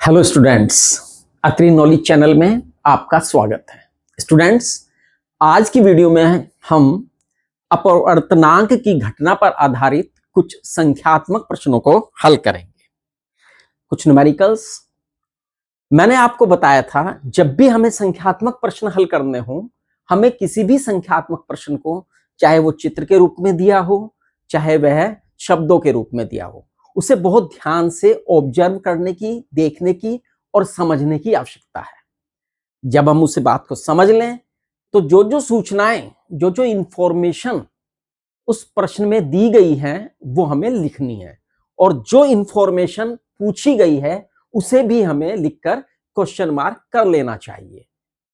Hello students, अत्री knowledge channel में आपका स्वागत है। स्टूडेंट्स, आज की वीडियो में हम अपवर्तनांक की घटना पर आधारित कुछ संख्यात्मक प्रश्नों को हल करेंगे। कुछ न्यूमेरिकल्स। मैंने आपको बताया था जब भी हमें संख्यात्मक प्रश्न हल करने हो, हमें किसी भी संख्यात्मक प्रश्न को, चाहे वो चित्र के रूप में दिया हो, चाहे वह शब्दों के रूप में दिया हो, उसे बहुत ध्यान से ऑब्जर्व करने की, देखने की और समझने की आवश्यकता है। जब हम उस बात को समझ लें तो जो जो सूचनाएं, जो जो इंफॉर्मेशन उस प्रश्न में दी गई है वो हमें लिखनी है, और जो इंफॉर्मेशन पूछी गई है उसे भी हमें लिखकर क्वेश्चन मार्क कर लेना चाहिए।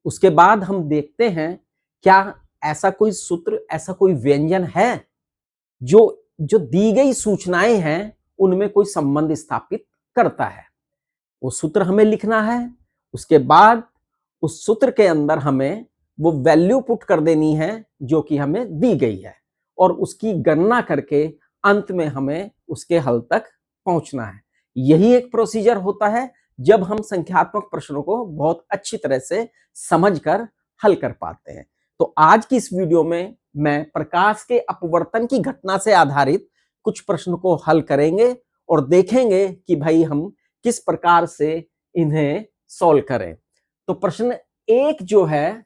उसके बाद हम देखते हैं क्या ऐसा कोई सूत्र, ऐसा कोई व्यंजन है जो जो दी गई सूचनाएं हैं उनमें कोई संबंध स्थापित करता है। वो सूत्र हमें लिखना है। उसके बाद उस सूत्र के अंदर हमें वो वैल्यू पुट कर देनी है जो कि हमें दी गई है, और उसकी गणना करके अंत में हमें उसके हल तक पहुंचना है। यही एक प्रोसीजर होता है जब हम संख्यात्मक प्रश्नों को बहुत अच्छी तरह से समझकर हल कर पाते हैं। तो आज की इस वीडियो में मैं प्रकाश के अपवर्तन की घटना से आधारित कुछ प्रश्न को हल करेंगे और देखेंगे कि भाई हम किस प्रकार से इन्हें सॉल्व करें। तो प्रश्न एक जो है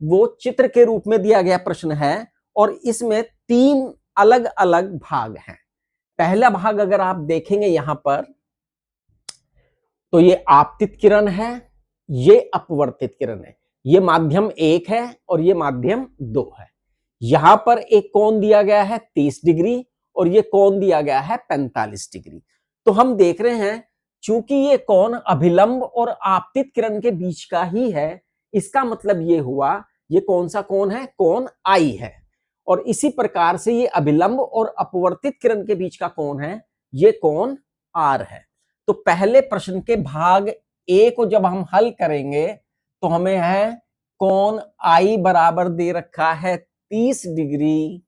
वो चित्र के रूप में दिया गया प्रश्न है, और इसमें तीन अलग अलग भाग हैं। पहला भाग अगर आप देखेंगे यहां पर, तो ये आपतित किरण है, ये अपवर्तित किरण है। ये माध्यम 1 है और ये माध्यम 2 है। यहां पर एक कोण दिया गया है 30 डिग्री और ये कोण दिया गया है 45 डिग्री। तो हम देख रहे हैं चूंकि ये कोण अभिलंब और आपतित किरण के बीच का ही है, इसका मतलब ये हुआ ये कौन सा कोण है, कोण आई है। और इसी प्रकार से ये अभिलंब और अपवर्तित किरण के बीच का कोण है, ये कोण आर है। तो पहले प्रश्न के भाग ए को जब हम हल करेंगे तो हमें है कोण आई बराबर दे रखा है 30 डिग्री,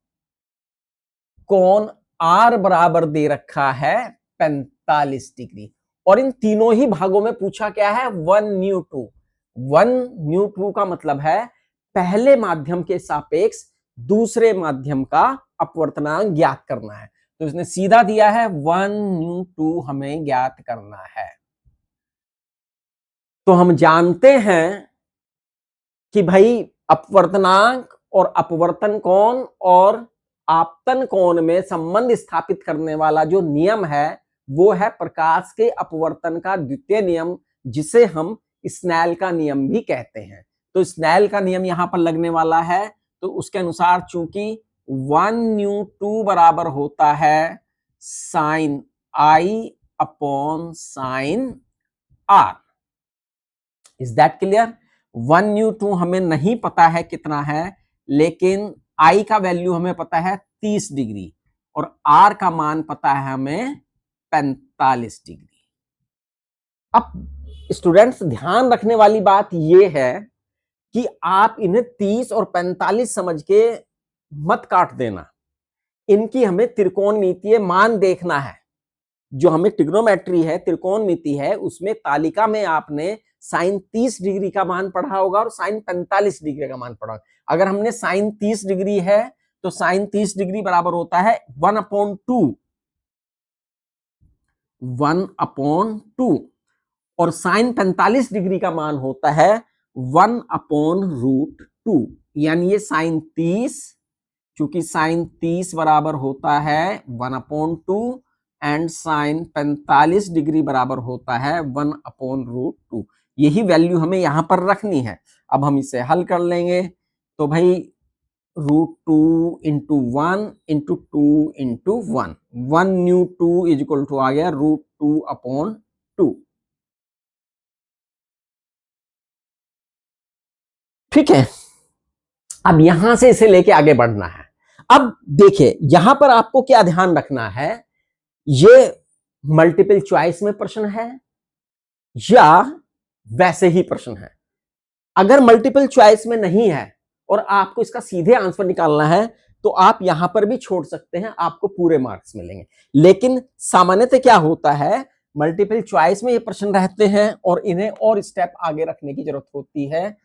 कोण आर बराबर दे रखा है 45 डिग्री, और इन तीनों ही भागों में पूछा क्या है, 1/2। 1/2 का मतलब है पहले माध्यम के सापेक्ष दूसरे माध्यम का अपवर्तनांक ज्ञात करना है। तो इसने सीधा दिया है 1/2 हमें ज्ञात करना है। तो हम जानते हैं कि भाई अपवर्तनांक और अपवर्तन कोण और आपतन कोण में संबंध स्थापित करने वाला जो नियम है वो है प्रकाश के अपवर्तन का द्वितीय नियम, जिसे हम स्नेल का नियम भी कहते हैं। तो स्नेल का नियम यहां पर लगने वाला है। तो उसके अनुसार चूंकि 1/2 बराबर होता है sine I upon sine R. Is that clear? 1/2 हमें नहीं पता है कितना है, लेकिन आई का वैल्यू हमें पता है 30 डिग्री और आर का मान पता है हमें 45 डिग्री। अब स्टूडेंट्स, ध्यान रखने वाली बात यह है कि आप इन्हें 30 और 45 समझ के मत काट देना। इनकी हमें त्रिकोणमितीय मान देखना है। जो हमें ट्रिग्नोमेट्री है, त्रिकोणमिति है, उसमें तालिका में आपने साइन 30 डिग्री का मान पढ़ा होगा और साइन 45 डिग्री का मान पढ़ा होगा। अगर हमने साइन 30 डिग्री है तो साइन 30 डिग्री बराबर होता है 1/2, 1/2, और साइन 45 डिग्री का मान होता है 1/√2। यानी ये साइन 30, चूंकि साइन 30 बराबर होता है 1/2 एंड साइन 45 डिग्री बराबर होता है 1/√2। यही वैल्यू हमें यहां पर रखनी है। अब हम इसे हल कर लेंगे। तो भाई √2 into 1 into 2 into 1, 1/2 is equal to आ गया √2/2। ठीक है, अब यहां से इसे लेके आगे बढ़ना है। अब देखिए यहां पर आपको क्या ध्यान रखना है, ये मल्टीपल चॉइस में प्रश्न है या वैसे ही प्रश्न है। अगर मल्टीपल चॉइस में नहीं है और आपको इसका सीधे आंसर निकालना है तो आप यहां पर भी छोड़ सकते हैं, आपको पूरे मार्क्स मिलेंगे। लेकिन सामान्यतः क्या होता है, मल्टीपल चॉइस में ये प्रश्न रहते हैं और इन्हें और स्टेप आगे रखने की जरूरत होती है।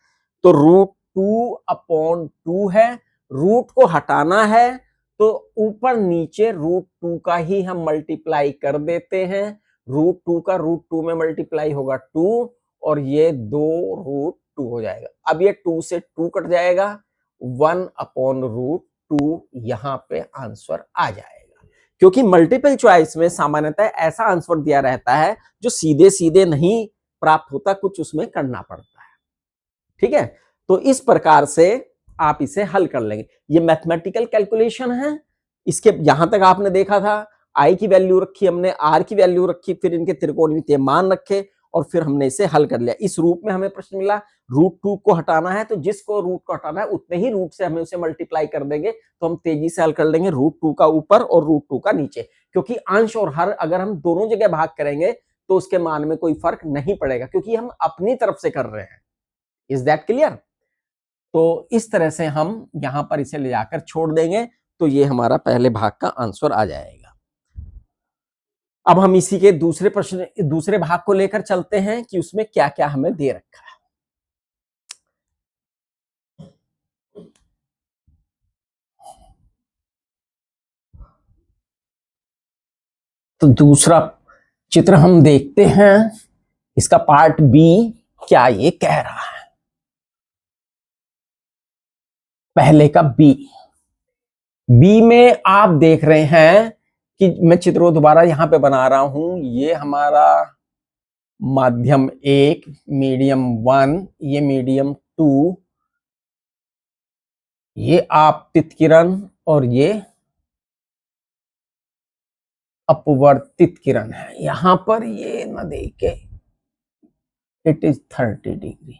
तो √2/2 है, रूट को हटाना है तो ऊपर नीचे √2 का ही हम मल्टीप्लाई कर देते हैं। √2 का √2 में मल्टीप्लाई होगा 2 और ये 2√2 हो जाएगा। अब ये 2 से 2 कट जाएगा, 1/√2 यहां पे आंसर आ जाएगा। क्योंकि मल्टीपल चॉइस में सामान्यतः ऐसा आंसर दिया रहता है जो सीधे सीधे नहीं प्राप्त होता, कुछ उसमें करना पड़ता है। ठीक है, तो इस प्रकार से आप इसे हल कर लेंगे। ये मैथमेटिकल कैलकुलेशन है। इसके यहां तक आपने देखा था, आई की वैल्यू रखी हमने, आर की वैल्यू रखी, फिर इनके त्रिकोणमितीय मान रखे और फिर हमने इसे हल कर लिया। इस रूप में हमें प्रश्न मिला √2 को हटाना है, तो जिसको रूट को हटाना है उतने ही रूट से हमें उसे मल्टीप्लाई कर देंगे, तो हम तेजी से हल कर लेंगे √2 का ऊपर और √2 का नीचे। क्योंकि अंश और हर अगर हम दोनों जगह भाग करेंगे तो उसके मान में कोई फर्क नहीं पड़ेगा, क्योंकि हम अपनी तरफ से कर रहे हैं। Is that clear? तो इस तरह से हम यहां पर इसे ले जाकर छोड़ देंगे, तो ये हमारा पहले भाग का आंसर आ जाएगा। अब हम इसी के दूसरे प्रश्न, दूसरे भाग को लेकर चलते हैं कि उसमें क्या क्या हमें दे रखा है। तो दूसरा चित्र हम देखते हैं, इसका पार्ट बी क्या ये कह रहा है। पहले का बी में आप देख रहे हैं कि मैं चित्र दोबारा यहां पे बना रहा हूं। ये हमारा माध्यम 1, मीडियम 1, ये मीडियम 2, ये आपतित किरण और ये अपवर्तित किरण है। यहां पर ये न देखे, इट इज 30 डिग्री,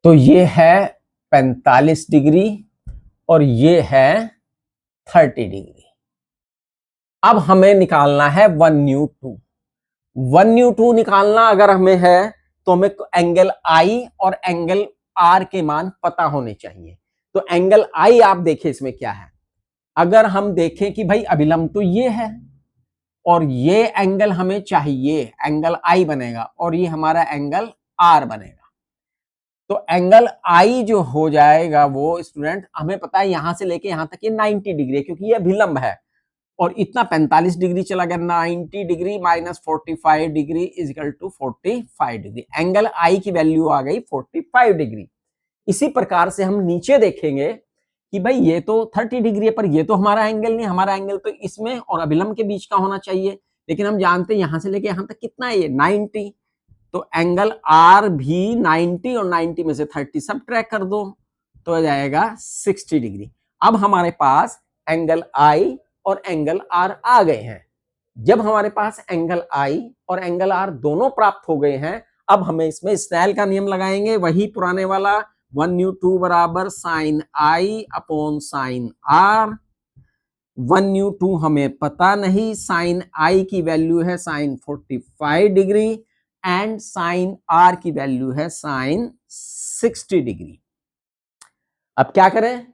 तो ये है 45 डिग्री और ये है 30 डिग्री। अब हमें निकालना है 1/2। 1/2 निकालना अगर हमें है तो हमें एंगल आई और एंगल आर के मान पता होने चाहिए। तो एंगल आई आप देखें इसमें क्या है, अगर हम देखें कि भाई अभिलंब तो ये है और ये एंगल हमें चाहिए, एंगल आई बनेगा और ये हमारा एंगल आर बनेगा। तो एंगल आई जो हो जाएगा वो स्टूडेंट हमें पता है यहां से लेके यहां तक ये 90 डिग्री है, क्योंकि ये अभिलंब है और इतना 45 डिग्री चला गया, 90 degree minus 45 degree is equal to 45 degree. Angle I की वैल्यू आ गई 45 डिग्री। इसी प्रकार से हम नीचे देखेंगे कि भाई ये तो 30 डिग्री है, पर ये तो हमारा एंगल नहीं, हमारा एंगल तो इसमें और अभिलंब के बीच का होना चाहिए। लेकिन हम जानते हैं यहां से लेके यहां तक कितना है, ये 90। तो एंगल आर भी 90 और 90 में से 30 सब ट्रैक कर दो तो आ जाएगा 60 डिग्री। अब हमारे पास एंगल आई और एंगल आर आ गए हैं। जब हमारे पास एंगल आई और एंगल आर दोनों प्राप्त हो गए हैं, अब हमें इसमें स्नेल का नियम लगाएंगे, वही पुराने वाला 1/2 बराबर sine I upon sine R. 1/2 हमें पता नहीं, साइन आई की वैल्यू है sine 45 degree and sine R की वैल्यू है साइन 60 डिग्री। अब क्या करें,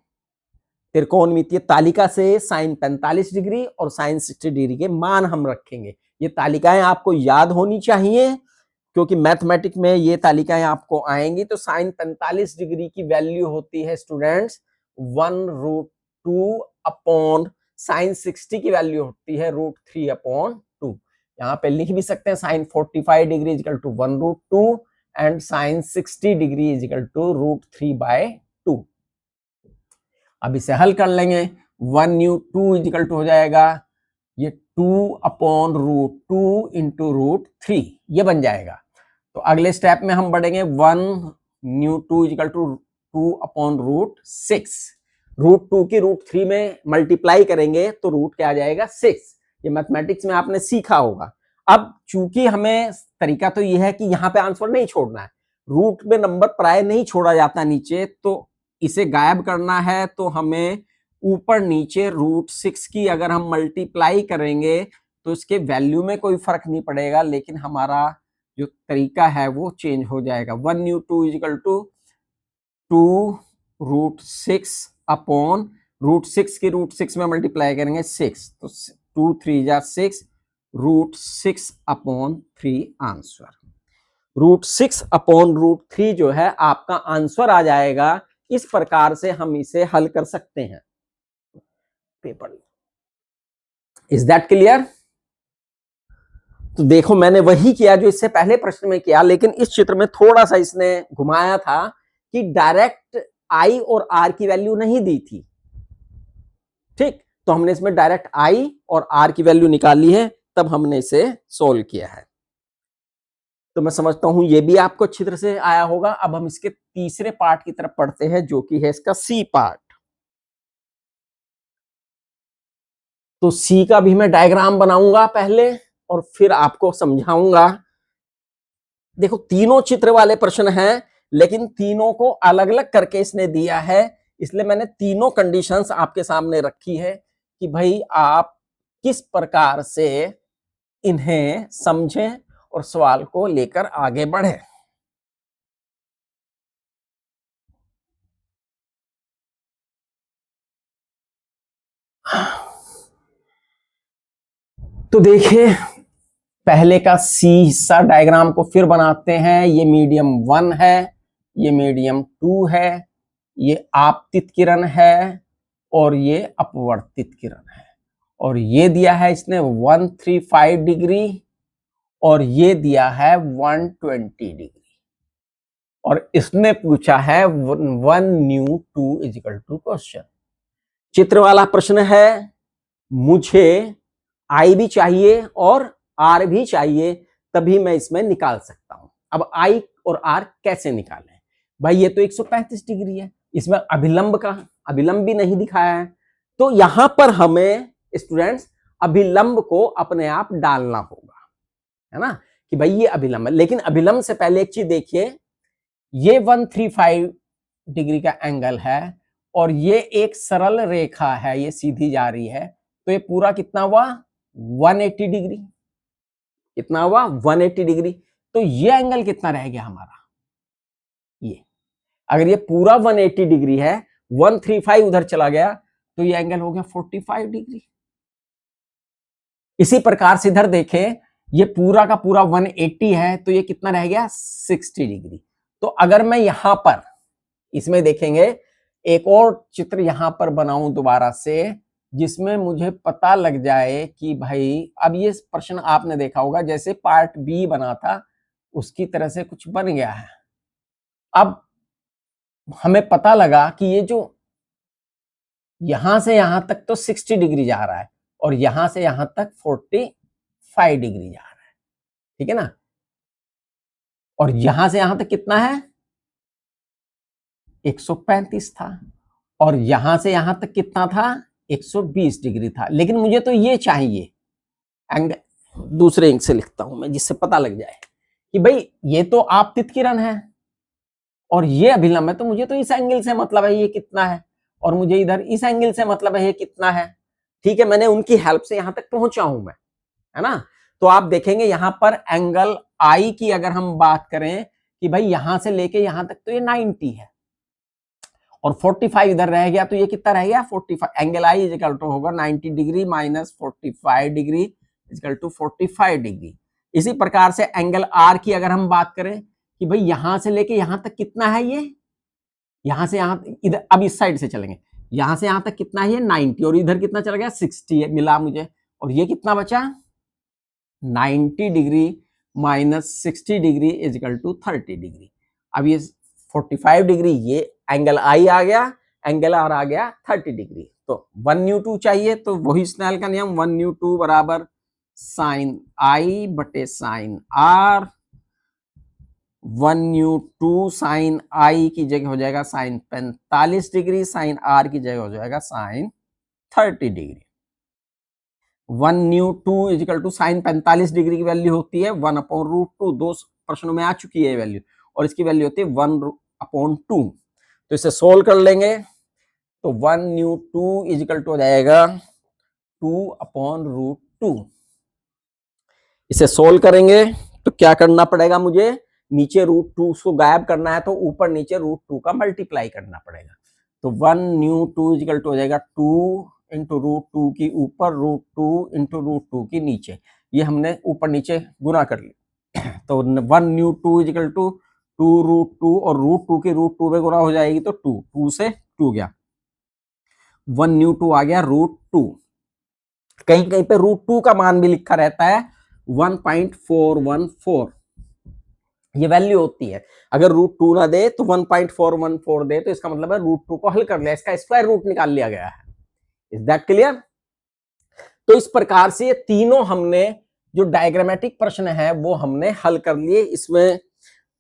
त्रिकोणमितीय तालिका से साइन 45 डिग्री और साइन 60 डिग्री के मान हम रखेंगे। ये तालिकाएं आपको याद होनी चाहिए, क्योंकि मैथमेटिक्स में ये तालिकाएं आपको आएंगी। तो साइन 45 डिग्री की वैल्यू होती है स्टूडेंट्स 1/2 अपॉन साइन 60 की वैल्यू होती है √3/2। यहाँ पे लिख भी सकते हैं sine 45 degree is equal to 1/2 and sine 60 degree is equal to √3/2। अब इसे हल कर लेंगे, 1/2 इज इक्वल टू हो जाएगा ये 2/√2 इंटू √3, ये बन जाएगा। तो अगले स्टेप में हम बढ़ेंगे, 1/2 इज इक्वल टू 2/√6। √2 की √3 में मल्टीप्लाई करेंगे तो रूट क्या आ जाएगा 6। ये मैथमेटिक्स में आपने सीखा होगा। अब चूंकि हमें तरीका तो ये है कि यहाँ पे आंसर नहीं छोड़ना है, रूट में नंबर प्राय नहीं छोड़ा जाता नीचे, तो इसे गायब करना है तो हमें ऊपर नीचे √6 की अगर हम मल्टीप्लाई करेंगे तो इसके वैल्यू में कोई फर्क नहीं पड़ेगा, लेकिन हमारा जो तरीका है वो चेंज हो जाएगा। 1/2 इज इक्वल टू 2√6 अपॉन √6 की √6 में मल्टीप्लाई करेंगे 6, तो 2 3 जा 6, √6/3 आंसर। √6/√3 जो है आपका आंसर आ जाएगा। इस प्रकार से हम इसे हल कर सकते हैं। Paper, is that clear? तो देखो मैंने वही किया जो इससे पहले प्रश्न में किया, लेकिन इस चित्र में थोड़ा सा इसने घुमाया था कि डायरेक्ट आई और आर की वैल्यू नहीं दी थी। ठीक, तो हमने इसमें डायरेक्ट आई और आर की वैल्यू निकाली है, तब हमने इसे सोल्व किया है। तो मैं समझता हूं ये भी आपको अच्छी तरह से आया होगा। अब हम इसके तीसरे पार्ट की तरफ पढ़ते हैं, जो कि है इसका सी पार्ट। तो सी का भी मैं डायग्राम बनाऊंगा पहले और फिर आपको समझाऊंगा। देखो तीनों चित्र वाले प्रश्न हैं, लेकिन तीनों को अलग अलग करके इसने दिया है, इसलिए मैंने तीनों कंडीशंस आपके सामने रखी है कि भाई आप किस प्रकार से इन्हें समझें और सवाल को लेकर आगे बढ़े। तो देखिए पहले का सी हिस्सा डायग्राम को फिर बनाते हैं। ये मीडियम 1 है, ये मीडियम 2 है, ये आपतित किरण है और ये अपवर्तित किरण है। और ये दिया है इसने 135 डिग्री और ये दिया है 120 डिग्री। और इसने पूछा है 1 न्यू 2 इजिकल टू क्वेश्चन। चित्र वाला प्रश्न है, मुझे आई भी चाहिए और आर भी चाहिए, तभी मैं इसमें निकाल सकता हूं। अब आई और आर कैसे निकालें? भाई ये तो 135 डिग्री है, इसमें अभिलंब भी नहीं दिखाया है। तो यहां पर हमें स्टूडेंट्स अभिलंब को अपने आप डालना होगा, है ना, कि भाई ये अभिलंब है। लेकिन अभिलंब से पहले एक चीज देखिए, ये 135 डिग्री का एंगल है और ये एक सरल रेखा है, ये सीधी जा रही है, तो ये पूरा कितना हुआ 180 डिग्री। कितना हुआ 180 डिग्री। तो ये एंगल कितना रह गया हमारा, ये अगर ये पूरा 180 डिग्री है, 135 उधर चला गया, तो ये एंगल हो गया 45 डिग्री। इसी प्रकार से इधर देखें, ये पूरा का पूरा 180 है, तो ये कितना रह गया 60 डिग्री। तो अगर मैं यहां पर इसमें देखेंगे, एक और चित्र यहां पर बनाऊं दोबारा से, जिसमें मुझे पता लग जाए कि भाई अब ये प्रश्न आपने देखा होगा जैसे पार्ट बी बना था उसकी तरह से कुछ बन गया है। अब हमें पता लगा कि ये जो यहां से यहां तक तो 60 डिग्री जा रहा है और यहां से यहां तक 45 डिग्री जा रहा है, ठीक है ना। और यहां से यहां तक कितना है 135 था और यहां से यहां तक कितना था 120 डिग्री था। लेकिन मुझे तो ये चाहिए एंगल, दूसरे इंक से लिखता हूं मैं जिससे पता लग जाए कि भाई ये तो आपतित किरण है और ये अभिलंब है, तो मुझे तो इस एंगल से मतलब है ये कितना है, और मुझे इधर इस एंगल से मतलब है ये कितना है। ठीक है, मैंने उनकी हेल्प से यहां तक पहुंचा हूं मैं, है ना। तो आप देखेंगे यहां पर एंगल आई की अगर हम बात करें कि भाई यहां से लेके यहां तक तो ये 90 है और 45 इधर रह गया, तो ये कितना रह गया 45। Angle I is equal to होगा 90 degree minus 45 degree is equal to 45 degree. इसी प्रकार से एंगल आर की अगर हम बात करें कि भाई यहां से लेके यहां तक कितना है, ये यहां से यहां इधर, अब इस साइड से चलेंगे, यहां से यहां तक कितना है ये 90 और इधर कितना चला गया 60 है मिला मुझे, और ये कितना बचा 90 degree minus 60 degree is equal to 30 degree. अब ये 45 डिग्री ये एंगल आई आ गया, एंगल आर आ गया 30 डिग्री। तो 1 न्यू 2 चाहिए, तो वही स्नेल का नियम 1 न्यू 2 बराबर साइन आई बटे sign are. 1 mu 2 sign I की जगह हो जाएगा साइन 45 डिग्री, साइन आर की जगह हो जाएगा sine 30 degree. 1 mu 2 equal to sine 45 degree की वैल्यू होती है 1/√2। दो प्रश्नों में आ चुकी है वैल्यू, और इसकी वैल्यू होती है 1/2। तो इसे सोल्व कर लेंगे, तो 1 न्यू 2 इजिकल टू हो जाएगा 2/√2। इसे सोल्व करेंगे तो क्या करना पड़ेगा, मुझे नीचे √2 को गायब करना है, तो ऊपर नीचे √2 का मल्टीप्लाई करना पड़ेगा। तो 1 न्यू 2 इजिकल टू हो जाएगा 2 इंटू √2 की ऊपर, √2 इंटू √2 की नीचे। ये हमने ऊपर नीचे गुना कर लिया तो 1 न्यू 2 इजिकल टू 2√2 और √2 की √2 में गुना हो जाएगी तो 2 से 2 गया, 1 न्यू 2 आ गया √2। कहीं कहीं पे √2 का मान भी लिखा रहता है 1.414, ये वैल्यू होती है। अगर √2 ना दे तो 1.414 दे तो इसका मतलब है √2 को हल कर लिया, इसका स्क्वायर रूट निकाल लिया गया है। Is that clear? तो इस प्रकार से ये तीनों हमने जो डायग्रामेटिक प्रश्न है वो हमने हल कर लिए। इसमें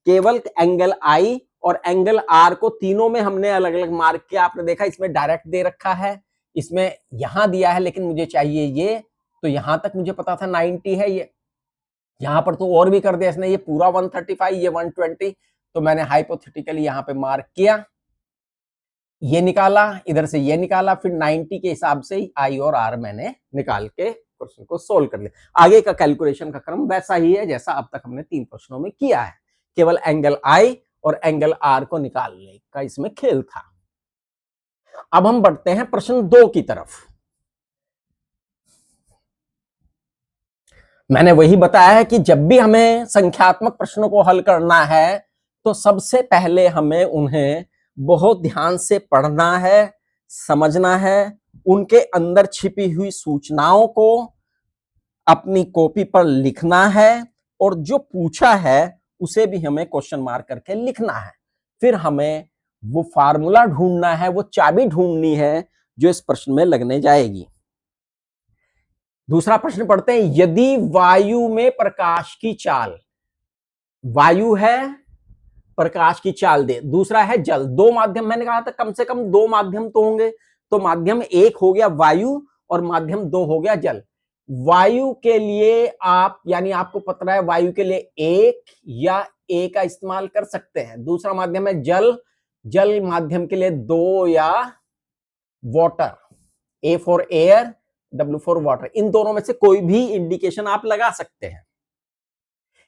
केवल एंगल आई और एंगल आर को तीनों में हमने अलग अलग मार्क किया। आपने देखा इसमें डायरेक्ट दे रखा है, इसमें यहां दिया है लेकिन मुझे चाहिए ये, तो यहां तक मुझे पता था 90 है, ये यहां पर तो और भी कर दिया इसने, ये पूरा 135, ये 120, तो मैंने हाइपोथेटिकली यहां पे मार्क किया, ये निकाला, इधर से ये निकाला, फिर 90 के हिसाब से ही आई और आर मैंने निकाल के क्वेश्चन को सोल्व कर लिया। आगे का कैलकुलेशन का क्रम वैसा ही है जैसा अब तक हमने 3 प्रश्नों में किया है, केवल एंगल आई और एंगल आर को निकालने का इसमें खेल था। अब हम बढ़ते हैं प्रश्न 2 की तरफ। मैंने वही बताया है कि जब भी हमें संख्यात्मक प्रश्नों को हल करना है तो सबसे पहले हमें उन्हें बहुत ध्यान से पढ़ना है, समझना है, उनके अंदर छिपी हुई सूचनाओं को अपनी कॉपी पर लिखना है और जो पूछा है उसे भी हमें क्वेश्चन मार्क करके लिखना है। फिर हमें वो फार्मूला ढूंढना है, वो चाबी ढूंढनी है जो इस प्रश्न में लगने जाएगी। दूसरा प्रश्न पढ़ते हैं, यदि वायु में प्रकाश की चाल, वायु है प्रकाश की चाल दे, दूसरा है जल, दो माध्यम, मैंने कहा था कम से कम 2 माध्यम तो होंगे, तो माध्यम 1 हो गया वायु और माध्यम 2 हो गया जल। वायु के लिए आप यानी आपको पता है वायु के लिए 1 या A का इस्तेमाल कर सकते हैं। दूसरा माध्यम है जल, जल माध्यम के लिए 2 या water, A for air, W for water, इन दोनों में से कोई भी इंडिकेशन आप लगा सकते हैं।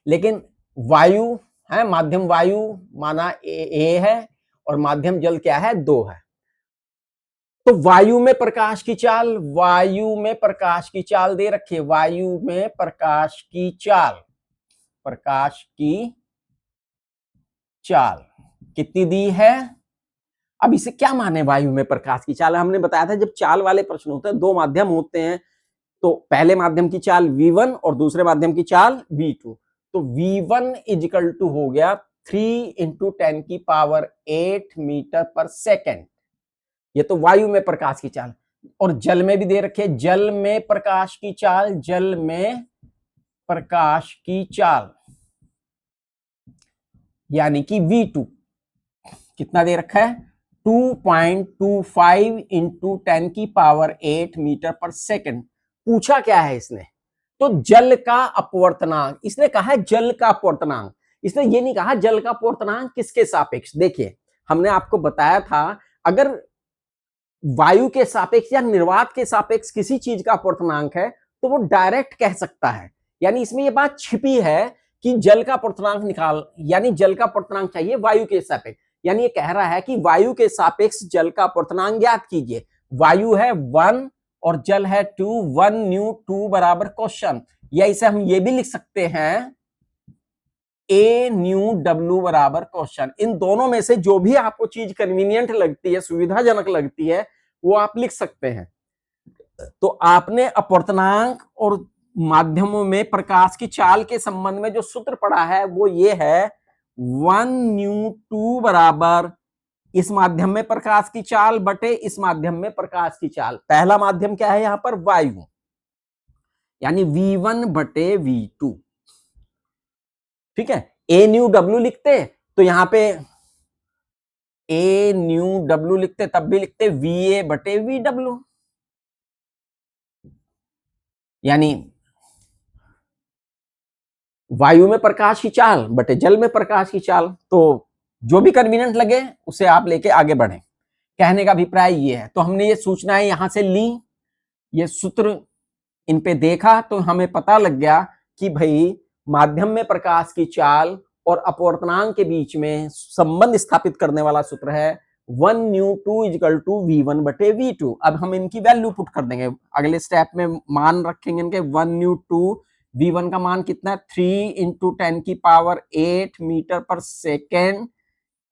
लेकिन वायु है, माध्यम वायु माना A है और माध्यम जल क्या है, 2 है। तो वायु में प्रकाश की चाल, वायु में प्रकाश की चाल दे रखी है, वायु में प्रकाश की चाल, प्रकाश की चाल कितनी दी है। अब इसे क्या माने वायु में प्रकाश की चाल? हमने बताया था जब चाल वाले प्रश्न होते हैं, 2 माध्यम होते हैं, तो पहले माध्यम की चाल v1 और दूसरे माध्यम की चाल v2, तो v1 इजिकल टू हो गया 3 × 10⁸ मीटर पर सेकेंड, ये तो वायु में प्रकाश की चाल। और जल में भी दे रखे, जल में प्रकाश की चाल, जल में प्रकाश की चाल यानी कि v2 कितना दे रखा है, 2.25 × 10⁸ मीटर पर सेकेंड। पूछा क्या है इसने, तो जल का अपवर्तनांक, इसने कहा है जल का अपवर्तनांक, इसने ये नहीं कहा जल का अपवर्तनांक किसके सापेक्ष। देखिए हमने आपको बताया था अगर वायु के सापेक्ष या निर्वात के सापेक्ष किसी चीज का अपवर्तनांक है तो वो डायरेक्ट कह सकता है, यानी इसमें ये बात छिपी है कि जल का अपवर्तनांक निकाल, यानी जल का अपवर्तनांक चाहिए वायु के सापेक्ष, यानी ये कह रहा है कि वायु के सापेक्ष जल का अपवर्तनांक ज्ञात कीजिए। वायु है 1 और जल है 2, 1 न्यू 2 बराबर क्वेश्चन, या इसे हम ये भी लिख सकते हैं A न्यू W बराबर क्वेश्चन। इन दोनों में से जो भी आपको चीज कन्वीनियंट लगती है, सुविधाजनक लगती है, वो आप लिख सकते हैं। तो आपने अपवर्तनांक और माध्यमों में प्रकाश की चाल के संबंध में जो सूत्र पढ़ा है वो ये है 1 न्यू 2 बराबर इस माध्यम में प्रकाश की चाल बटे इस माध्यम में प्रकाश की चाल। पहला माध्यम क्या है यहां पर, वायु, यानी v1 बटे v2, ठीक है। A न्यू W लिखते तो यहां पे A न्यू W लिखते, तब भी लिखते VA बटे VW, यानी वायु में प्रकाश की चाल बटे जल में प्रकाश की चाल। तो जो भी कन्वीनियंट लगे उसे आप लेके आगे बढ़ें, कहने का अभिप्राय ये है। तो हमने ये सूचनाएं यहां से ली, ये सूत्र इन पे देखा तो हमें पता लग गया कि भाई माध्यम में प्रकाश की चाल और अपवर्तनांक के बीच में संबंध स्थापित करने वाला सूत्र है 1 न्यू 2 इजिकल टू v1 बटे v2। अब हम इनकी वैल्यू पुट कर देंगे, अगले स्टेप में मान रखेंगे इनके 1 न्यू 2 v1 का मान कितना है 3 इंटू 10⁸ मीटर पर सेकेंड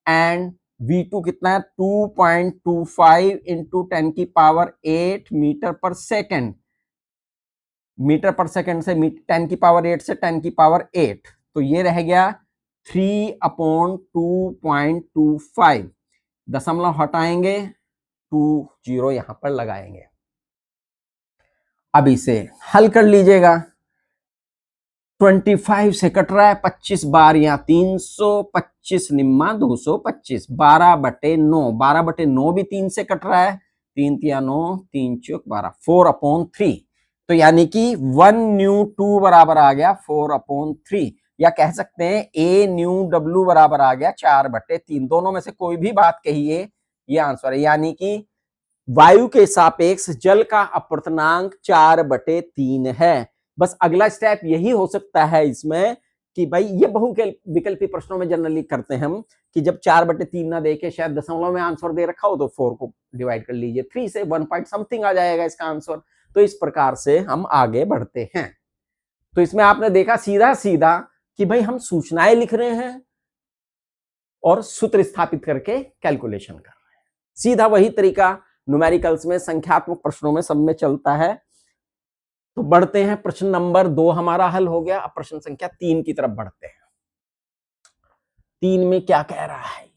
एंड v2 कितना है 2.25 इंटू 10⁸ मीटर पर सेकेंड। मीटर पर सेकेंड से 10⁸ से 10⁸, तो ये रह गया 3/2.25। दशमलव हटाएंगे 2 0 यहां पर लगाएंगे। अब इसे हल कर लीजिएगा। 25 से कट रहा है 25 बार या 325 निम्मा 225, 12/9, 12/9 भी 3 से कट रहा है, 3 तिया 9, 3 चौक 12, 4/3। तो यानी कि 1/2 बराबर आ गया 4/3, या कह सकते हैं A/W बराबर आ गया 4/3। दोनों में से कोई भी बात कहिए, ये आंसर है। यानी कि वायु के सापेक्ष जल का अपवर्तनांक 4/3 है। बस अगला स्टेप यही हो सकता है इसमें कि भाई ये बहुविकल्पी प्रश्नों में जनरली करते हैं हम कि जब 4/3 ना देके शायद दशमलव में आंसर दे रखा हो तो 4 को डिवाइड कर लीजिए, 3 से 1 पॉइंट समथिंग आ जाएगा इसका आंसर। तो इस प्रकार से हम आगे बढ़ते हैं। तो इसमें आपने देखा सीधा सीधा कि भाई हम सूचनाएं लिख रहे हैं और सूत्र स्थापित करके कैलकुलेशन कर रहे हैं। सीधा वही तरीका न्यूमेरिकल्स में, संख्यात्मक प्रश्नों में, सब में चलता है। तो बढ़ते हैं, प्रश्न नंबर 2 हमारा हल हो गया। अब प्रश्न संख्या 3 की तरफ बढ़ते हैं। 3 में क्या कह रहा है?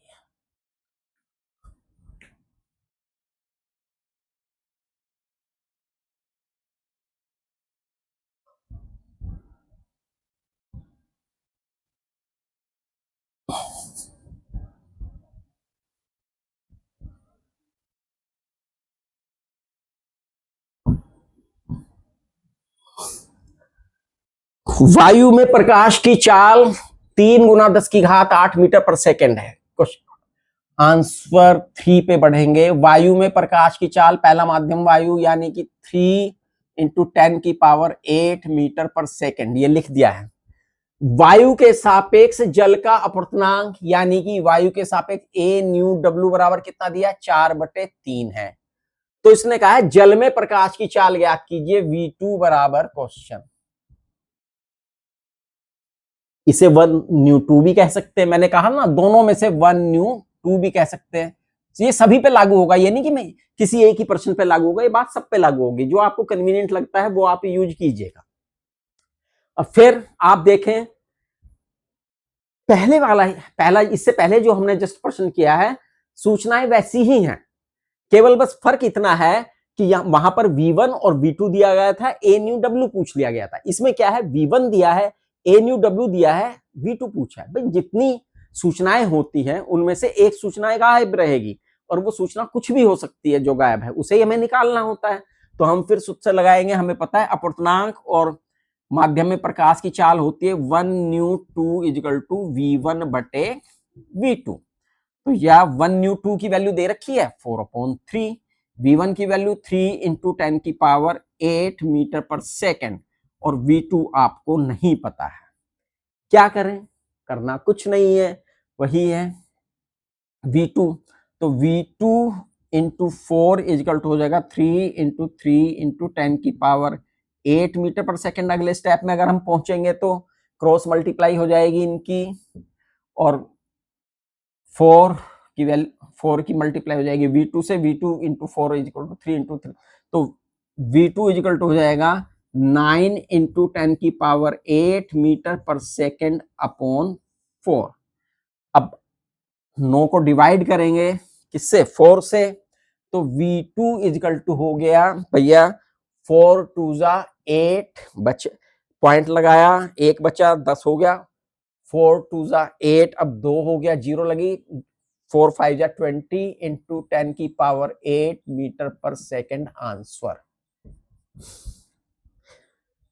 वायु में प्रकाश की चाल 3 × 10⁸ मीटर पर सेकेंड है। क्वेश्चन आंसर 3 पे बढ़ेंगे। वायु में प्रकाश की चाल, पहला माध्यम वायु, यानी कि 3 इंटू 10⁸ मीटर पर सेकेंड, ये लिख दिया है। वायु के सापेक्ष जल का अपवर्तनांक, यानी कि वायु के सापेक्ष A/W बराबर कितना दिया, 4/3 है। तो इसने कहा है जल में प्रकाश की चाल ज्ञात कीजिए, V2 बराबर क्वेश्चन, इसे 1/2 भी कह सकते हैं। मैंने कहा ना दोनों में से 1/2 भी कह सकते हैं। ये सभी पे लागू होगा, ये नहीं कि मैं किसी एक ही प्रश्न पे लागू होगा, ये बात सब पे लागू होगी। जो आपको कन्वीनियंट लगता है वो आप यूज कीजिएगा। अब फिर आप देखें पहला इससे पहले जो हमने जस्ट प्रश्न किया है, सूचनाएं वैसी ही हैं, केवल बस फर्क इतना है कि वहां पर V1 और V2 दिया गया था, A/W पूछ लिया गया था। इसमें क्या है, V1 दिया है, A/W दिया है, V2 पूछा है। भाई जितनी सूचनाएं होती हैं उनमें से एक सूचना गायब रहेगी, और वो सूचना कुछ भी हो सकती है जो गायब है, उसे ही हमें निकालना होता है। तो हम फिर सूत्र लगाएंगे। हमें पता है अपवर्तनांक और माध्यम में प्रकाश की चाल होती है 1/2 = V1/V2। तो या 1/2 की वैल्यू दे रखी है 4/3, V1 की वैल्यू 3 इंटू 10⁸ मीटर पर सेकेंड, और V2 आपको नहीं पता है। क्या करें? करना कुछ नहीं है, वही है V2। तो V2 इंटू 4 = हो जाएगा 3 इंटू 3 इंटू 10⁸ मीटर पर सेकेंड। अगले स्टेप में अगर हम पहुंचेंगे तो क्रॉस मल्टीप्लाई हो जाएगी इनकी, और 4 की वैल्यू 4 की मल्टीप्लाई हो जाएगी V2 से, V2 इंटू 4 = 3 इंटू 3, तो V2 = हो जाएगा 9 इंटू 10⁸ मीटर पर सेकेंड अपॉन 4। अब 9 को डिवाइड करेंगे किससे, 4 से, तो V2 = हो गया भैया 4 2 8, बच पॉइंट लगाया, 1 बचा, 10 हो गया, 4 2 8, अब 2 हो गया, 0 लगी, 4 5 20 इंटू 10⁸ मीटर पर सेकेंड आंसर।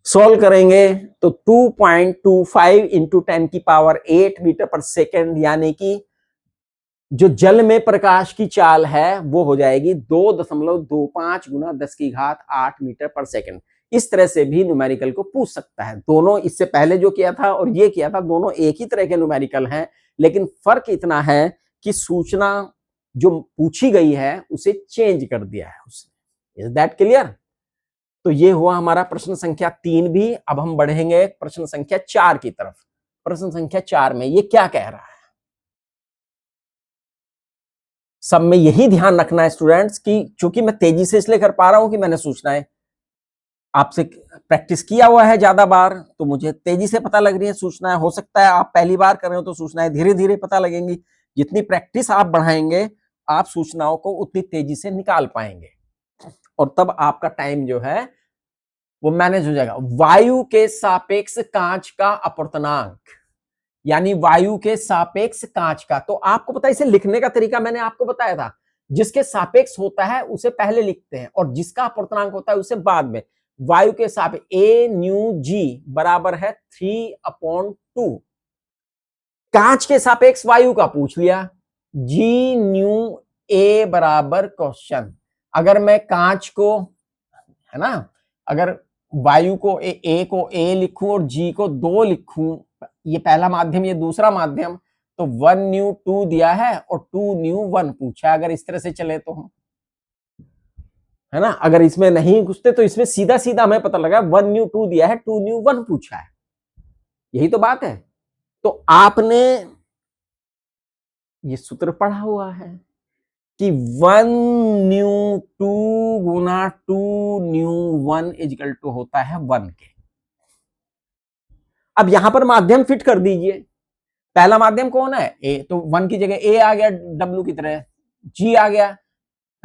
सॉल्व करेंगे तो 2.25 इंटू 10⁸ मीटर पर सेकेंड, यानी कि जो जल में प्रकाश की चाल है वो हो जाएगी 2.25 × 10⁸ मीटर पर सेकेंड। इस तरह से भी न्यूमेरिकल को पूछ सकता है। दोनों, इससे पहले जो किया था और ये किया था, दोनों एक ही तरह के न्यूमेरिकल हैं, लेकिन फर्क इतना है कि सूचना जो पूछी गई है उसे चेंज कर दिया है उसने। Is that clear? तो ये हुआ हमारा प्रश्न संख्या 3 भी। अब हम बढ़ेंगे प्रश्न संख्या 4 की तरफ। प्रश्न संख्या 4 में ये क्या कह रहा है, सब में यही ध्यान रखना है स्टूडेंट्स कि चूंकि मैं तेजी से इसलिए कर पा रहा हूं कि मैंने सूचनाएं आपसे प्रैक्टिस किया हुआ है ज्यादा बार, तो मुझे तेजी से पता लग रही है सूचनाएं। हो सकता है आप पहली बार कर रहे हो तो सूचनाएं धीरे धीरे पता लगेंगी। जितनी प्रैक्टिस आप बढ़ाएंगे आप सूचनाओं को उतनी तेजी से निकाल पाएंगे और तब आपका टाइम जो है वो मैनेज हो जाएगा। वायु के सापेक्ष कांच का अपवर्तनांक, यानी वायु के सापेक्ष कांच का, तो आपको पता है इसे लिखने का तरीका मैंने आपको बताया था। जिसके सापेक्ष होता है उसे पहले लिखते हैं और जिसका अपवर्तनांक होता है उसे बाद में। वायु के सापेक्ष ए न्यू जी बराबर है 3/2। कांच के सापेक्ष वायु का पूछ लिया, जी न्यू ए बराबर क्वेश्चन। अगर मैं कांच को, है ना, अगर वायु को ए को ए लिखूं और जी को 2 लिखूं, ये पहला माध्यम ये दूसरा माध्यम, तो 1 न्यू 2 दिया है और 2 न्यू 1 पूछा है। अगर इस तरह से चले तो हम, है ना, अगर इसमें नहीं घुसते तो इसमें सीधा सीधा हमें पता लगा 1 न्यू 2 दिया है, 2 न्यू 1 पूछा है। यही तो बात है। तो आपने ये सूत्र पढ़ा हुआ है कि 1 न्यू 2 गुना 2 न्यू 1 इजकल टू होता है 1 के। अब यहां पर माध्यम फिट कर दीजिए। पहला माध्यम कौन है, ए, तो 1 की जगह ए आ गया डब्ल्यू की तरह, जी आ गया,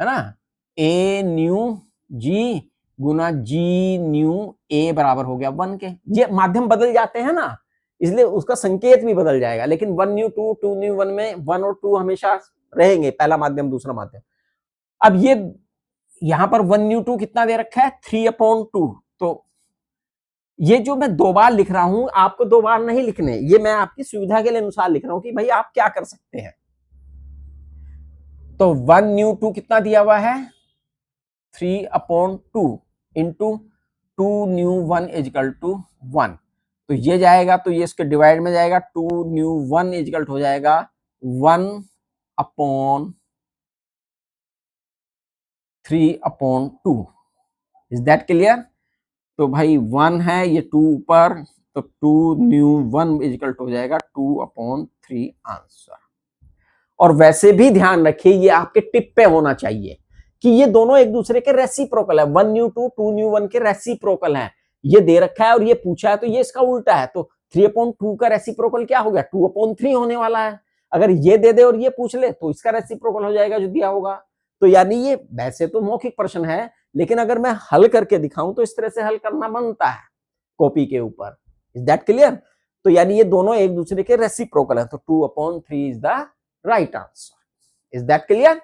है ना, a new ji Guna ji new ए बराबर हो गया 1 के। ये माध्यम बदल जाते हैं ना, इसलिए उसका संकेत भी बदल जाएगा, लेकिन 1 न्यू 2 2 न्यू 1 में 1 और 2 हमेशा रहेंगे, पहला माध्यम दूसरा माध्यम। अब ये यहां पर 1 न्यू 2 कितना दे रखा है 3/2। तो ये जो मैं 2 बार लिख रहा हूं, आपको 2 बार नहीं लिखने, ये मैं आपकी सुविधा के लिए अनुसार लिख रहा हूं कि भाई आप क्या कर सकते हैं। तो 1 न्यू 2 कितना दिया हुआ है 3/2 इंटू 2 न्यू 1 इजकल टू 1। तो ये जाएगा तो ये इसके डिवाइड में जाएगा, 2 न्यू 1 इजकल हो जाएगा 1/3/2। Is that clear. तो भाई 1 है, ये 2 ऊपर, तो 2 न्यू 1 इजकल हो जाएगा 2/3 आंसर। और वैसे भी ध्यान रखिए ये आपके टिप पे होना चाहिए कि ये दोनों एक दूसरे के रेसिप्रोकल है। 1 न्यू 2 2 न्यू 1 के रेसिप्रोकल है। ये दे रखा है और ये पूछा है तो ये इसका उल्टा है। तो 3/2 का रेसिप्रोकल क्या हो गया 2/3 होने वाला है। अगर ये दे दे और ये पूछ ले तो इसका रेसिप्रोकल हो जाएगा जो दिया होगा। तो यानी ये वैसे तो मौखिक प्रश्न है, लेकिन अगर मैं हल करके दिखाऊं तो इस तरह से हल करना बनता है कॉपी के ऊपर। Is that clear. तो यानी ये दोनों एक दूसरे के रेसिप्रोकल है, तो 2/3 is the right answer. Is that clear.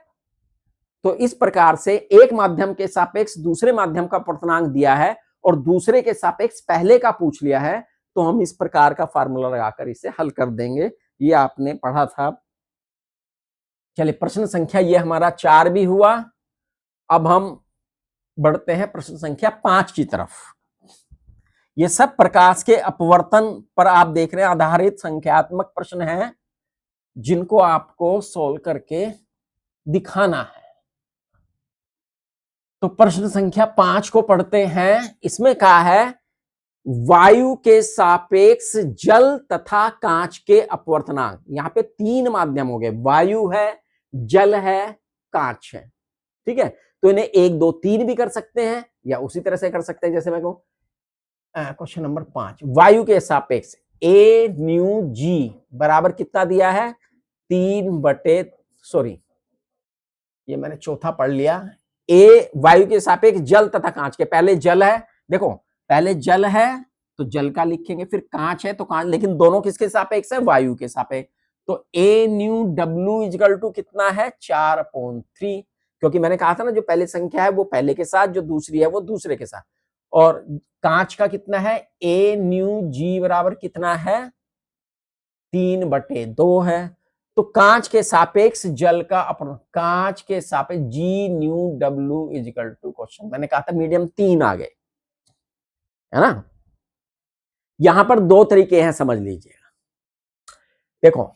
तो इस प्रकार से एक माध्यम के सापेक्ष दूसरे माध्यम का अपवर्तनांक दिया है और दूसरे के सापेक्ष पहले का पूछ लिया है, तो हम इस प्रकार का फार्मूला लगाकर इसे हल कर देंगे। ये आपने पढ़ा था। चलिए प्रश्न संख्या ये हमारा 4 भी हुआ। अब हम बढ़ते हैं प्रश्न संख्या 5 की तरफ। ये सब प्रकाश के अपवर्तन पर आप देख रहे हैं आधारित संख्यात्मक प्रश्न हैं जिनको आपको सोल्व करके दिखाना है। तो प्रश्न संख्या 5 को पढ़ते हैं। इसमें कहा है वायु के सापेक्ष जल तथा कांच के अपवर्तनांक। यहां पे 3 माध्यम हो गए, वायु है, जल है, कांच है। ठीक है, तो इन्हें 1 2 3 भी कर सकते हैं या उसी तरह से कर सकते हैं जैसे मैं कहूं। क्वेश्चन नंबर 5, वायु के सापेक्ष ए न्यू जी बराबर कितना दिया है 3 सॉरी ये मैंने चौथा पढ़ लिया। ए वायु के सापेक्ष जल तथा कांच के, पहले जल है, देखो पहले जल है तो जल का लिखेंगे, फिर कांच है तो कांच, लेकिन दोनों किसके सापेक्ष है वायु के सापेक्ष। तो A mu W is equal to कितना है 4/3, क्योंकि मैंने कहा था ना जो पहले संख्या है वो पहले के साथ, जो दूसरी है वो दूसरे के साथ। और कांच का कितना है ए न्यू जी बराबर कितना है 3/2 है। तो कांच के सापेक्ष जल का अपवर्तन, कांच के सापेक्ष G mu W is equal to, question मैंने कहा था मीडियम 3 आ गए, है ना। यहां पर 2 तरीके हैं, समझ लीजिएगा। देखो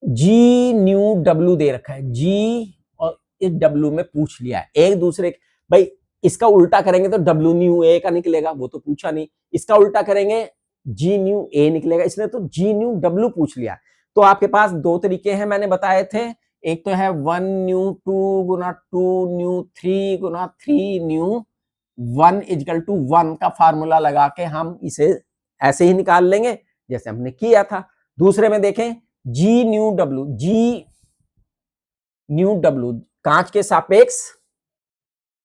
जी न्यू डब्ल्यू दे रखा है, जी और इस डब्ल्यू में पूछ लिया है एक दूसरे, भाई इसका उल्टा करेंगे तो डब्ल्यू न्यू ए का निकलेगा, वो तो पूछा नहीं। इसका उल्टा करेंगे जी न्यू ए निकलेगा, इसने तो जी न्यू डब्ल्यू पूछ लिया। तो आपके पास दो तरीके हैं मैंने बताए थे, एक तो है 1 न्यू 2 गुना 2 न्यू 3 गुना 3 न्यू 1 इजकल टू 1 का फार्मूला लगा के हम इसे ऐसे ही निकाल लेंगे जैसे हमने किया था। दूसरे में देखें जी न्यू डब्ल्यू, जी न्यू डब्ल्यू कांच के सापेक्ष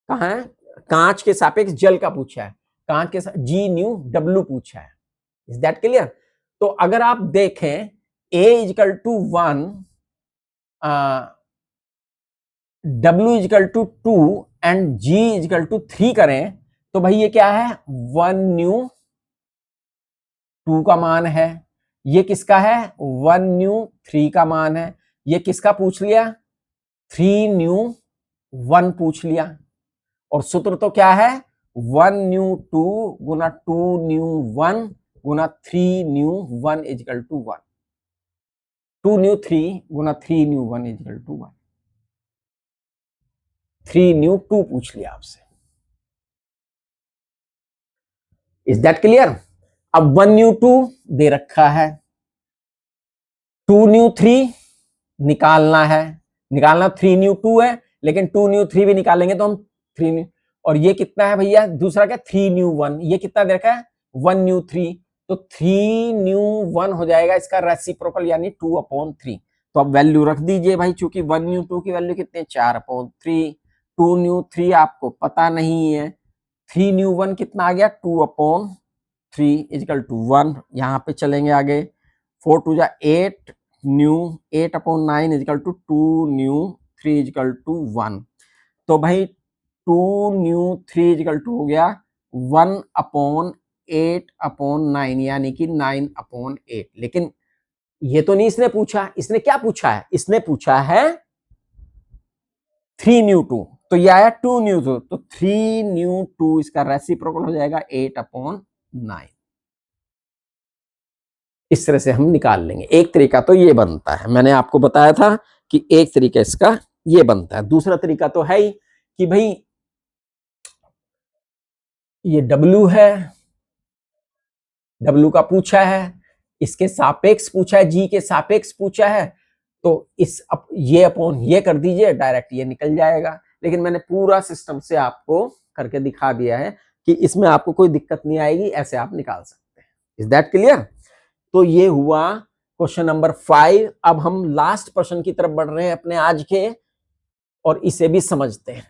कहां है, कांच के सापेक्ष जल का पूछा है, कांच के जी न्यू डब्ल्यू पूछा है। Is that clear? तो अगर आप देखें a equal to 1 W equal to 2 and G equal to 3 करें तो भाई ये क्या है 1 न्यू 2 का मान है, ये किसका है 1 न्यू 3 का मान है, ये किसका पूछ लिया 3 न्यू 1 पूछ लिया। और सूत्र तो क्या है 1 न्यू 2 गुना 2 न्यू 1 गुना 3 न्यू 1 इजकल टू 1, 2 न्यू 3 गुना 3 न्यू 1 इजकल टू 1, 3 न्यू 2 पूछ लिया आपसे। Is that clear? अब 1 न्यू 2 दे रखा है, 2 न्यू 3 निकालना है, निकालना 3 न्यू 2 है, लेकिन 2 न्यू 3 भी निकालेंगे तो हम 3 न्यू, और ये कितना है भैया दूसरा क्या 3 न्यू 1, ये कितना दे रखा है 1 न्यू 3, तो 3 न्यू 1 हो जाएगा इसका रेसिप्रोकल यानी 2/3। तो अब वैल्यू रख दीजिए भाई, चूंकि 1 न्यू 2 की वैल्यू कितनी है 4/3, 2 न्यू 3 आपको पता नहीं है, 3 न्यू 1 कितना आ गया 2/3 इजकल टू 1। यहाँ पे चलेंगे आगे, 4 2 जा 8 mu 8/9 equal to 2 mu 3 equal to 1। तो भाई 2 न्यू 3 इजकल टू हो गया 1/8/9 यानी कि 9/8। लेकिन ये तो नहीं इसने पूछा, इसने क्या पूछा है, इसने पूछा है 3 न्यू 2, तो ये आया 2 न्यू 2, तो 3 न्यू 2 इसका रेसिप्रोकल हो जाएगा 8/9। इस तरह से हम निकाल लेंगे। एक तरीका तो ये बनता है, मैंने आपको बताया था कि एक तरीका इसका ये बनता है। दूसरा तरीका तो है ही कि भाई ये W है, W का पूछा है, इसके सापेक्ष पूछा है, G के सापेक्ष पूछा है, तो इस ये अपॉन ये कर दीजिए, डायरेक्ट ये निकल जाएगा। लेकिन मैंने पूरा सिस्टम से आपको करके दिखा दिया है कि इसमें आपको कोई दिक्कत नहीं आएगी, ऐसे आप निकाल सकते हैं। Is that clear? तो ये हुआ क्वेश्चन नंबर 5। अब हम लास्ट प्रश्न की तरफ बढ़ रहे हैं अपने आज के, और इसे भी समझते हैं।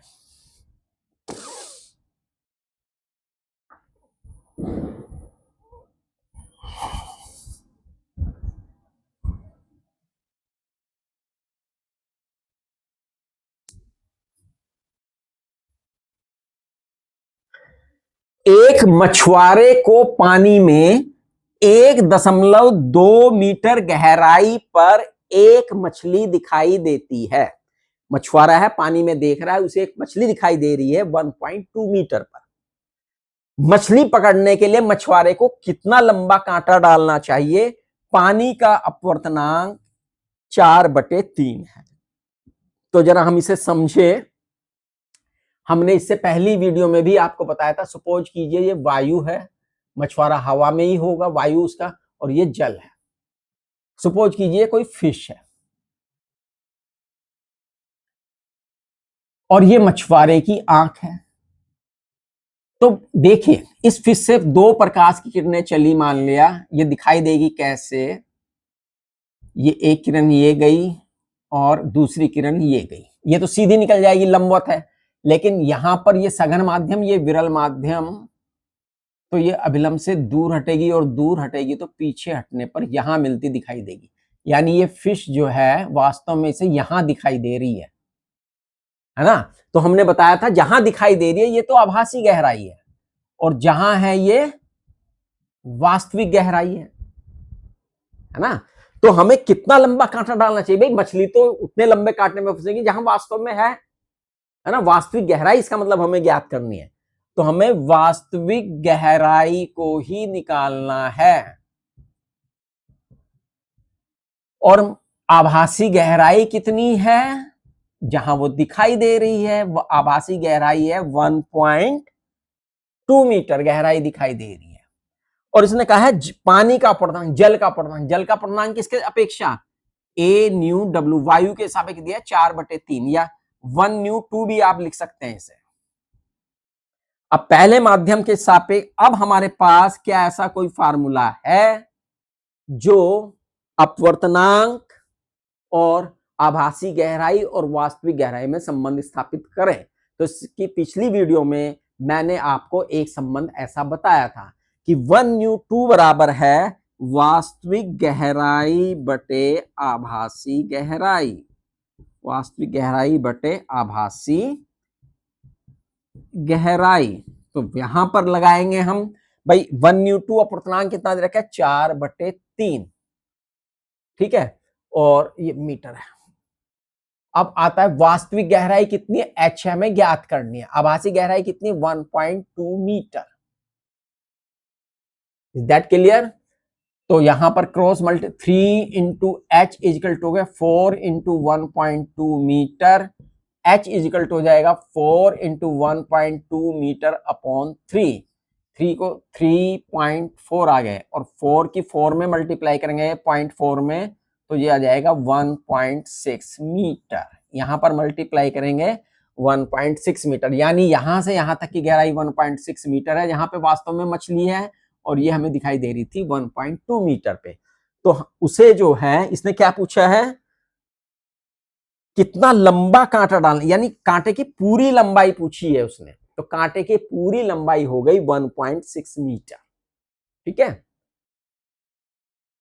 एक मछुआरे को पानी में 1.2 मीटर गहराई पर एक मछली दिखाई देती है। मछुआरा है, पानी में देख रहा है, उसे एक मछली दिखाई दे रही है 1.2 मीटर पर। मछली पकड़ने के लिए मछुआरे को कितना लंबा कांटा डालना चाहिए? पानी का अपवर्तनांक 4/3 है। तो जरा हम इसे समझे। हमने इससे पहली वीडियो में भी आपको बताया था, सपोज कीजिए ये वायु है, मछुआरा हवा में ही होगा, वायु उसका, और ये जल है। सपोज कीजिए कोई फिश है और ये मछुआरे की आंख है। तो देखिए इस फिश से 2 प्रकाश की किरणें चली, मान लिया, ये दिखाई देगी कैसे, ये एक किरण ये गई और दूसरी किरण ये गई, ये तो सीधी निकल जाएगी, लंबवत है। लेकिन यहां पर ये सघन माध्यम, ये विरल माध्यम, तो ये अभिलंब से दूर हटेगी, और दूर हटेगी तो पीछे हटने पर यहां मिलती दिखाई देगी। यानी ये फिश जो है वास्तव में इसे यहां दिखाई दे रही है ना। तो हमने बताया था जहां दिखाई दे रही है ये तो आभासी गहराई है, और जहां है ये वास्तविक गहराई है ना। तो हमें कितना लंबा कांटा डालना चाहिए? भाई मछली तो उतने लंबे कांटे में फंसेगी जहां वास्तव में है ना, वास्तविक गहराई, इसका मतलब हमें ज्ञात करनी है। तो हमें वास्तविक गहराई को ही निकालना है, और आभासी गहराई कितनी है जहां वो दिखाई दे रही है वो आभासी गहराई है 1.2 मीटर गहराई दिखाई दे रही है। और इसने कहा है पानी का अपर्णांक, जल का अपर्णांक, जल का अपर्णांक किसके अपेक्षा, ए न्यू डब्ल्यू, वायु के सापेक्ष दिया 4/3 या 1/2 भी आप लिख सकते हैं इसे। अब पहले माध्यम के सापेक्ष अब हमारे पास क्या ऐसा कोई फार्मूला है जो अपवर्तनांक और आभासी गहराई और वास्तविक गहराई में संबंध स्थापित करें? तो इसकी पिछली वीडियो में मैंने आपको एक संबंध ऐसा बताया था कि 1/2 बराबर है वास्तविक गहराई बटे आभासी गहराई, वास्तविक गहराई बटे आभासी गहराई। तो यहां पर लगाएंगे हम भाई 1/2 अपवर्तनांक कितना दे रखा है 4/3, ठीक है, और ये मीटर है। अब आता है वास्तविक गहराई कितनी है, h हमें ज्ञात करनी है। आभासी गहराई कितनी, 1.2 मीटर। Is that clear? तो यहां पर cross multi 3 into H equal to हो गया 4 into 1.2 metre, h equal to हो जाएगा 4 इंटू 1.2 मीटर अपॉन 3, 3 को 3.4 आ गए और 4 की 4 में मल्टीप्लाई करेंगे 0.4 में तो ये आ जाएगा 1.6 मीटर। यहां पर मल्टीप्लाई करेंगे 1.6 मीटर, यानी यहां से यहां तक की गहराई 1.6 मीटर है, जहां पे वास्तव में मछली है और ये हमें दिखाई दे रही थी 1.2 मीटर पे। तो उसे जो है इसने क्या पूछा है, कितना लंबा कांटा डालना, यानी कांटे की पूरी लंबाई पूछी है उसने। तो कांटे की पूरी लंबाई हो गई 1.6 मीटर, ठीक है।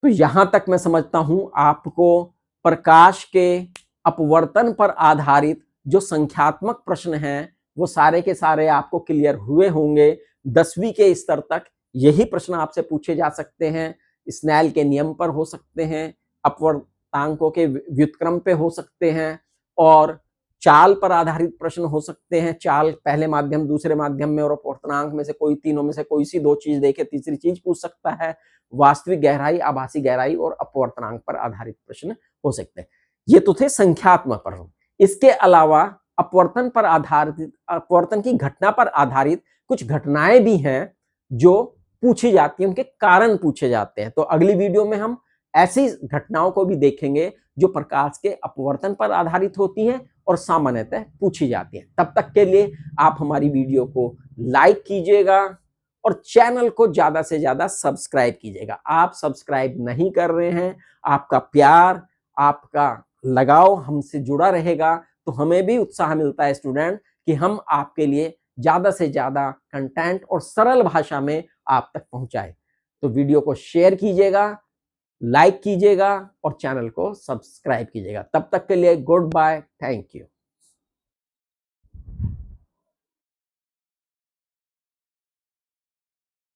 तो यहां तक मैं समझता हूं आपको प्रकाश के अपवर्तन पर आधारित जो संख्यात्मक प्रश्न हैं वो सारे के सारे आपको क्लियर हुए होंगे। 10वीं के स्तर तक यही प्रश्न आपसे पूछे जा सकते हैं। स्नेल के नियम पर हो सकते हैं, अपवर्तांकों के व्युत्क्रम पे हो सकते हैं और चाल पर आधारित प्रश्न हो सकते हैं। चाल पहले माध्यम, दूसरे माध्यम में और अपवर्तनांक में से कोई, तीनों में से कोई सी दो चीज देके तीसरी चीज पूछ सकता है। वास्तविक गहराई, आभासी गहराई और अपवर्तनांक पर आधारित प्रश्न हो सकते हैं। ये तो थे संख्यात्मक प्रश्न। इसके अलावा अपवर्तन पर आधारित, अपवर्तन की घटना पर आधारित कुछ घटनाएं भी हैं जो पूछी जाती हैं, उनके कारण पूछे जाते हैं। तो अगली वीडियो में हम ऐसी घटनाओं को भी देखेंगे जो प्रकाश के अपवर्तन पर आधारित होती हैं और सामान्यतः पूछी जाती हैं। तब तक के लिए आप हमारी वीडियो को लाइक कीजिएगा और चैनल को ज्यादा से ज्यादा सब्सक्राइब कीजिएगा। आप सब्सक्राइब नहीं कर रहे हैं, आपका प्यार, आपका लगाव हमसे जुड़ा रहेगा तो हमें भी उत्साह मिलता है स्टूडेंट कि हम आपके लिए ज्यादा से ज्यादा कंटेंट और सरल भाषा में आप तक पहुंचाए। तो वीडियो को शेयर कीजिएगा, लाइक कीजिएगा और चैनल को सब्सक्राइब कीजिएगा। तब तक के लिए गुड बाय, थैंक यू।